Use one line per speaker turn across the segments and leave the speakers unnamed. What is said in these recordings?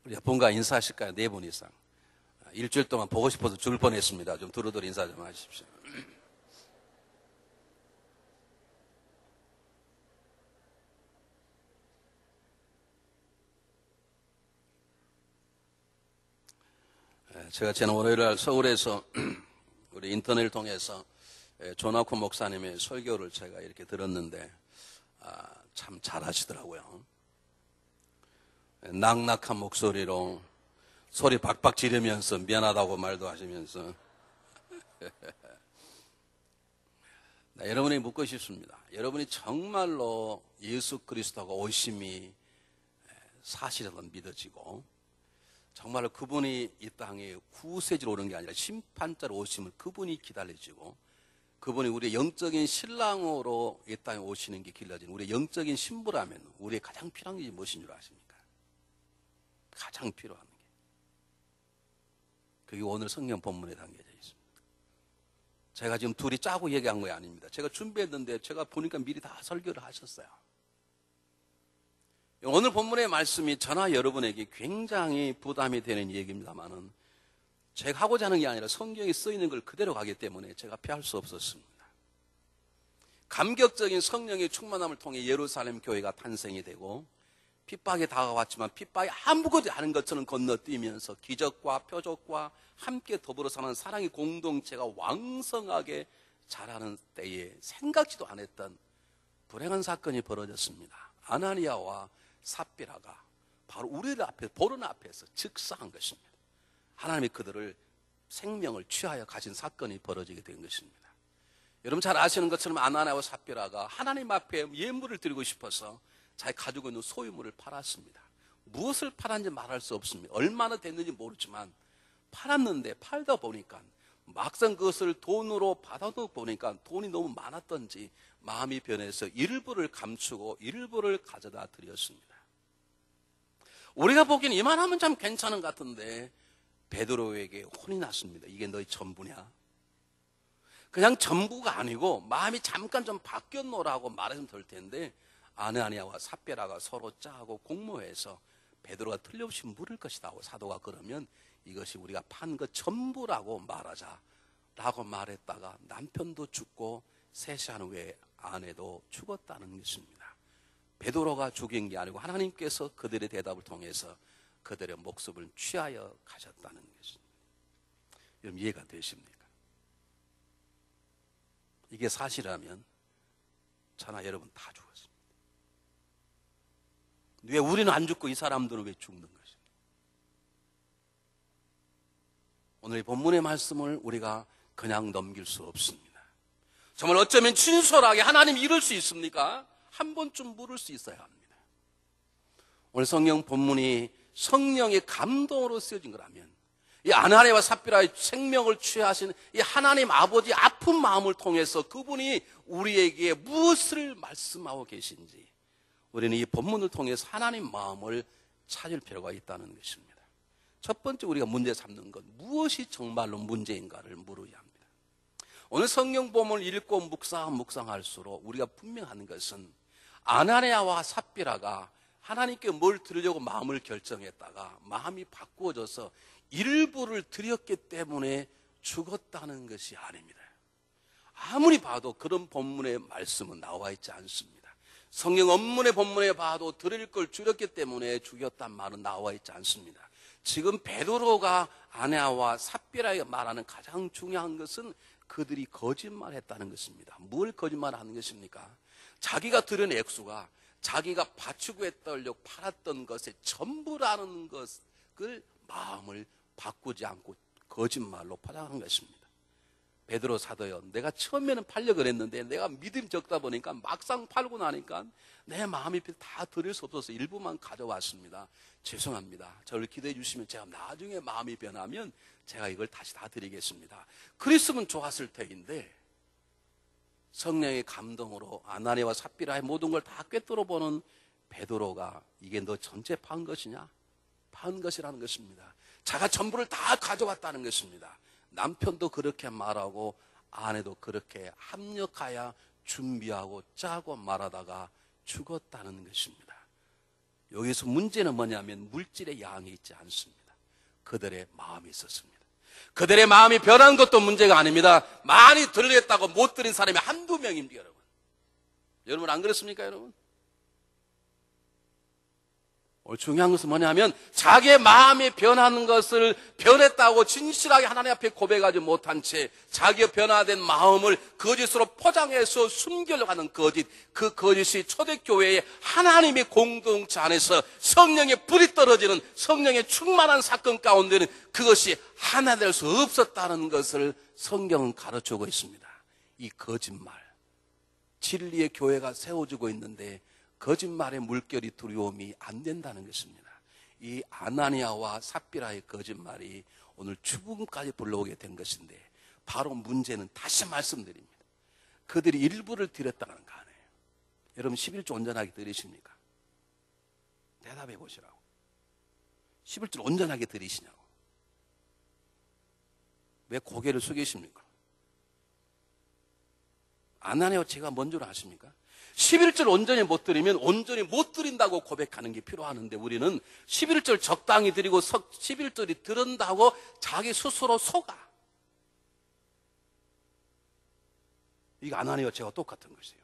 우리 본가 인사하실까요? 네 분 이상. 일주일 동안 보고 싶어서 죽을 뻔했습니다. 좀 두루두루 인사 좀 하십시오. 제가 지난 월요일날 서울에서 우리 인터넷을 통해서 조나코 목사님의 설교를 제가 이렇게 들었는데 참 잘하시더라고요. 낙낙한 목소리로 소리 박박 지르면서 미안하다고 말도 하시면서 여러분이 묻고 싶습니다. 여러분이 정말로 예수 그리스도가 오심이 사실로 믿어지고 정말로 그분이 이 땅에 구세주로 오는 게 아니라 심판자로 오심을 그분이 기다려지고 그분이 우리의 영적인 신랑으로 이 땅에 오시는 게 길러지는 우리의 영적인 신부라면 우리의 가장 필요한 게 무엇인 줄 아십니까? 가장 필요한 게 그게 오늘 성경 본문에 담겨져 있습니다. 제가 지금 둘이 짜고 얘기한 거 아닙니다. 제가 준비했는데 제가 보니까 미리 다 설교를 하셨어요. 오늘 본문의 말씀이 저나 여러분에게 굉장히 부담이 되는 얘기입니다만은 제가 하고자 하는 게 아니라 성경에 써있는 걸 그대로 가기 때문에 제가 피할 수 없었습니다. 감격적인 성령의 충만함을 통해 예루살렘 교회가 탄생이 되고 핍박이 다가왔지만 핍박이 아무것도 아닌 것처럼 건너뛰면서 기적과 표적과 함께 더불어 사는 사랑의 공동체가 왕성하게 자라는 때에 생각지도 않았던 불행한 사건이 벌어졌습니다. 아나니아와 삽비라가 바로 우리들 앞에 보는 앞에서 즉사한 것입니다. 하나님이 그들을 생명을 취하여 가신 사건이 벌어지게 된 것입니다. 여러분 잘 아시는 것처럼 아나니아와 삽비라가 하나님 앞에 예물을 드리고 싶어서 자기 가지고 있는 소유물을 팔았습니다. 무엇을 팔았는지 말할 수 없습니다. 얼마나 됐는지 모르지만 팔았는데 팔다 보니까 막상 그것을 돈으로 받아도 보니까 돈이 너무 많았던지 마음이 변해서 일부를 감추고 일부를 가져다 드렸습니다. 우리가 보기엔 이만하면 참 괜찮은 것 같은데 베드로에게 혼이 났습니다. 이게 너희 전부냐? 그냥 전부가 아니고 마음이 잠깐 좀 바뀌었노라고 말했으면 될 텐데 아나니아와 삽비라가 서로 짜고 공모해서 베드로가 틀림없이 물을 것이다 하고 사도가 그러면 이것이 우리가 판 것 전부라고 말하자 라고 말했다가 남편도 죽고 세시한 후에 아내도 죽었다는 것입니다. 베드로가 죽인 게 아니고 하나님께서 그들의 대답을 통해서 그들의 목숨을 취하여 가셨다는 것입니다. 여러분 이해가 되십니까? 이게 사실이라면 저나 여러분 다 죽었습니다. 왜 우리는 안 죽고 이 사람들은 왜 죽는 것입니까? 오늘 이 본문의 말씀을 우리가 그냥 넘길 수 없습니다. 정말 어쩌면 진솔하게 하나님 이룰 수 있습니까? 한 번쯤 물을 수 있어야 합니다. 오늘 성경 본문이 성령의 감동으로 쓰여진 거라면 이 아나니아와 삽비라의 생명을 취하신 이 하나님 아버지 아픈 마음을 통해서 그분이 우리에게 무엇을 말씀하고 계신지 우리는 이 본문을 통해서 하나님 마음을 찾을 필요가 있다는 것입니다. 첫 번째 우리가 문제 삼는 것 무엇이 정말로 문제인가를 물어야 합니다. 오늘 성경 본문을 읽고 묵상할수록 우리가 분명한 것은 아나니아와 삽비라가 하나님께 뭘 드리려고 마음을 결정했다가 마음이 바꾸어져서 일부를 드렸기 때문에 죽었다는 것이 아닙니다. 아무리 봐도 그런 본문의 말씀은 나와 있지 않습니다. 성경 원문의 본문에 봐도 드릴 걸 줄였기 때문에 죽였단 말은 나와 있지 않습니다. 지금 베드로가 아나니아와 삽비라에게 말하는 가장 중요한 것은 그들이 거짓말했다는 것입니다. 뭘 거짓말하는 것입니까? 자기가 들은 액수가 자기가 바치고 했더려고 팔았던 것의 전부라는 것을 마음을 바꾸지 않고 거짓말로 포장한 것입니다. 베드로 사도요, 내가 처음에는 팔려고 그랬는데 내가 믿음이 적다 보니까 막상 팔고 나니까 내 마음이 다 드릴 수 없어서 일부만 가져왔습니다. 죄송합니다. 저를 기도해 주시면 제가 나중에 마음이 변하면 제가 이걸 다시 다 드리겠습니다. 그랬으면 좋았을 터인데 성령의 감동으로 아나니아와 삽비라의 모든 걸 다 꿰뚫어 보는 베드로가 이게 너 전체 판 것이냐? 판 것이라는 것입니다. 자가 전부를 다 가져왔다는 것입니다. 남편도 그렇게 말하고 아내도 그렇게 합력하여 준비하고 짜고 말하다가 죽었다는 것입니다. 여기서 문제는 뭐냐면 물질의 양이 있지 않습니다. 그들의 마음이 있었습니다. 그들의 마음이 변한 것도 문제가 아닙니다. 많이 들렸다고 못 들은 사람이 한두 명입니다, 여러분. 여러분 안 그렇습니까, 여러분? 오늘 중요한 것은 뭐냐면 자기의 마음이 변하는 것을 변했다고 진실하게 하나님 앞에 고백하지 못한 채 자기의 변화된 마음을 거짓으로 포장해서 숨기려고 하는 거짓, 그 거짓이 초대교회의 하나님의 공동체 안에서 성령의 불이 떨어지는 성령의 충만한 사건 가운데는 그것이 하나 될 수 없었다는 것을 성경은 가르치고 있습니다. 이 거짓말, 진리의 교회가 세워지고 있는데 거짓말의 물결이 두려움이 안 된다는 것입니다. 이 아나니아와 삽비라의 거짓말이 오늘 죽음까지 불러오게 된 것인데 바로 문제는 다시 말씀드립니다. 그들이 일부를 드렸다는 거 아니에요. 여러분 11조 온전하게 드리십니까? 대답해 보시라고. 11조 온전하게 드리시냐고. 왜 고개를 숙이십니까? 아나니아와 제가 뭔 줄 아십니까? 11절 온전히 못 드리면 온전히 못 드린다고 고백하는 게 필요하는데 우리는 11절 적당히 드리고 11절이 드린다고 자기 스스로 속아. 이거 아나니아와 제가 똑같은 것이에요.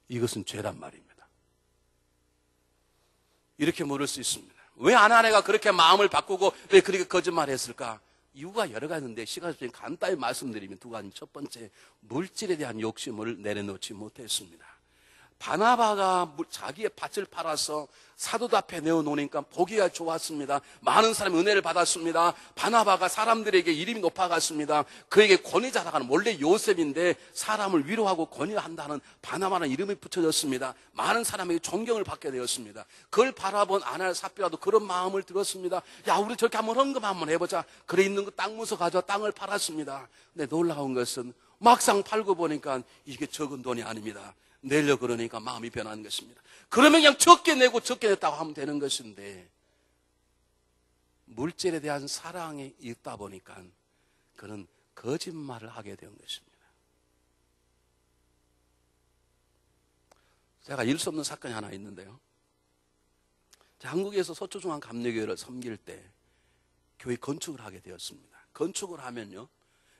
이것은 죄란 말입니다. 이렇게 물을 수 있습니다. 왜 아나니아가 그렇게 마음을 바꾸고 왜 그렇게 거짓말했을까? 이유가 여러 가지인데 시간 속에 간단히 말씀드리면 두 가지. 첫 번째, 물질에 대한 욕심을 내려놓지 못했습니다. 바나바가 자기의 밭을 팔아서 사도들 앞에 내어놓으니까 보기가 좋았습니다. 많은 사람이 은혜를 받았습니다. 바나바가 사람들에게 이름이 높아갔습니다. 그에게 권위자라가 원래 요셉인데 사람을 위로하고 권위한다는 바나바라는 이름이 붙여졌습니다. 많은 사람에게 존경을 받게 되었습니다. 그걸 바라본 아나니아 삽비라도 그런 마음을 들었습니다. 야, 우리 저렇게 한번 헌금 한번 해보자. 그래 있는 거 땅 문서 가져 땅을 팔았습니다. 근데 놀라운 것은 막상 팔고 보니까 이게 적은 돈이 아닙니다. 내려 그러니까 마음이 변하는 것입니다. 그러면 그냥 적게 내고 적게 냈다고 하면 되는 것인데 물질에 대한 사랑이 있다 보니까 그는 거짓말을 하게 된 것입니다. 제가 잃을 수 없는 사건이 하나 있는데요. 한국에서 서초중앙감리교회를 섬길 때 교회 건축을 하게 되었습니다. 건축을 하면요,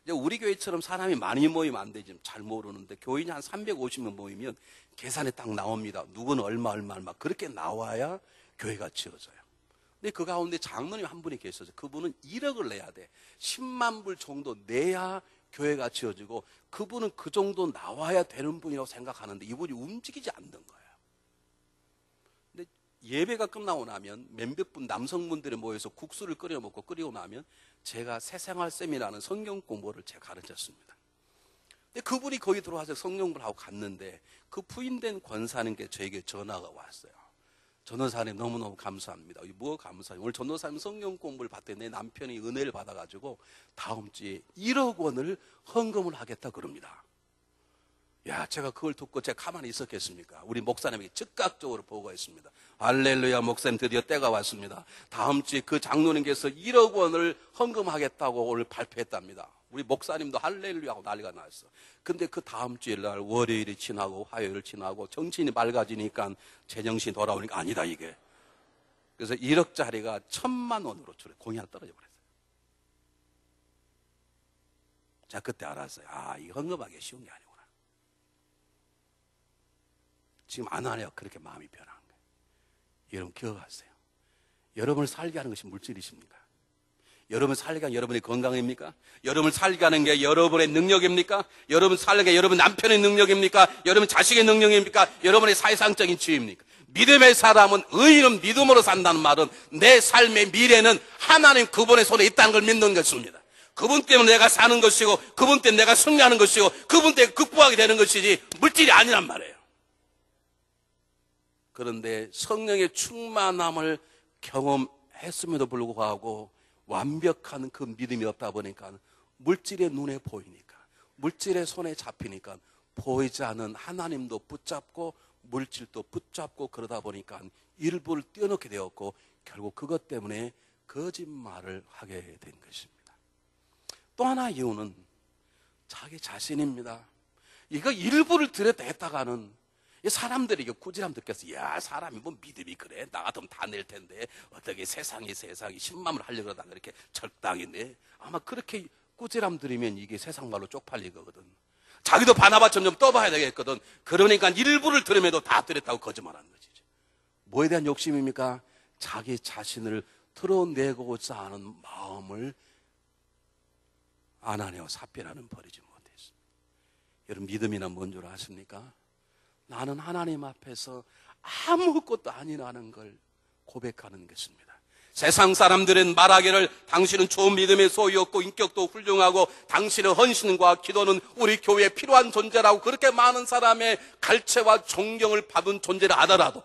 우리 교회처럼 사람이 많이 모이면 안 되지. 잘 모르는데 교인이 한 350명 모이면 계산에 딱 나옵니다. 누구는 얼마 그렇게 나와야 교회가 지어져요. 근데 그 가운데 장로님 한 분이 계셔서 그분은 1억을 내야 돼. 10만 불 정도 내야 교회가 지어지고 그분은 그 정도 나와야 되는 분이라고 생각하는데 이분이 움직이지 않는 거예요. 근데 예배가 끝나고 나면 몇몇 분 남성분들이 모여서 국수를 끓여 먹고 끓이고 나면 제가 새생활쌤이라는 성경 공부를 제가 가르쳤습니다. 근데 그분이 거기 들어와서 성경 공부를 하고 갔는데 그 부인된 권사님께 저에게 전화가 왔어요. 전도사님 너무너무 감사합니다. 뭐 감사해요? 오늘 전도사님 성경 공부를 봤더니 내 남편이 은혜를 받아가지고 다음 주에 1억 원을 헌금을 하겠다 그럽니다. 야, 제가 그걸 듣고 제가 가만히 있었겠습니까? 우리 목사님에게 즉각적으로 보고했습니다. 할렐루야, 목사님 드디어 때가 왔습니다. 다음 주에 그 장로님께서 1억 원을 헌금하겠다고 오늘 발표했답니다. 우리 목사님도 할렐루야 하고 난리가 났어. 근데 그 다음 주일 날 월요일이 지나고 화요일 지나고 정신이 맑아지니까 제정신이 돌아오니까 아니다 이게. 그래서 1억짜리가 1,000만 원으로 공이 하나 떨어져 버렸어요. 자, 그때 알았어요. 아, 이 헌금하기 쉬운 게 아니구나. 지금 아나니아가 그렇게 마음이 변한 거예요. 여러분 기억하세요. 여러분을 살게 하는 것이 물질이십니까? 여러분 살게 하는 게 여러분의 건강입니까? 여러분을 살게 하는 게 여러분의 능력입니까? 여러분 살게 하는 게 여러분 남편의 능력입니까? 여러분 자식의 능력입니까? 여러분의 사회상적인 지위입니까? 믿음의 사람은 의인은 믿음으로 산다는 말은 내 삶의 미래는 하나님 그분의 손에 있다는 걸 믿는 것입니다. 그분 때문에 내가 사는 것이고 그분 때문에 내가 승리하는 것이고 그분 때문에 극복하게 되는 것이지 물질이 아니란 말이에요. 그런데 성령의 충만함을 경험했음에도 불구하고 완벽한 그 믿음이 없다 보니까 물질의 눈에 보이니까 물질의 손에 잡히니까 보이지 않는 하나님도 붙잡고 물질도 붙잡고 그러다 보니까 일부를 떼어놓게 되었고 결국 그것 때문에 거짓말을 하게 된 것입니다. 또 하나 이유는 자기 자신입니다. 이거 일부를 드렸다 했다가는 이 사람들이 이게 꾸지람 듣겠어. 야, 사람이 뭐 믿음이 그래? 나 같으면 다 낼 텐데 어떻게 세상이 10만을 하려고 그러다가 이렇게 적당히네. 아마 그렇게 꾸지람 들으면 이게 세상 말로 쪽팔리거든. 자기도 바나바처럼 좀 떠봐야 되겠거든. 그러니까 일부를 들으면도 다 들었다고 거짓말하는 거지. 뭐에 대한 욕심입니까? 자기 자신을 드러내고자 하는 마음을 아나니아와 삽비라는 버리지 못했어. 여러분, 믿음이란 뭔 줄 아십니까? 나는 하나님 앞에서 아무것도 아니라는 걸 고백하는 것입니다. 세상 사람들은 말하기를 당신은 좋은 믿음의 소유였고 인격도 훌륭하고 당신의 헌신과 기도는 우리 교회에 필요한 존재라고 그렇게 많은 사람의 갈채와 존경을 받은 존재를 하더라도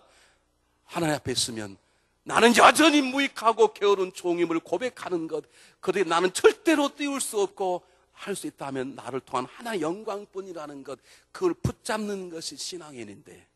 하나님 앞에 있으면 나는 여전히 무익하고 게으른 종임을 고백하는 것, 그런데 나는 절대로 띄울 수 없고 할 수 있다면 나를 통한 하나의 영광뿐이라는 것, 그걸 붙잡는 것이 신앙인인데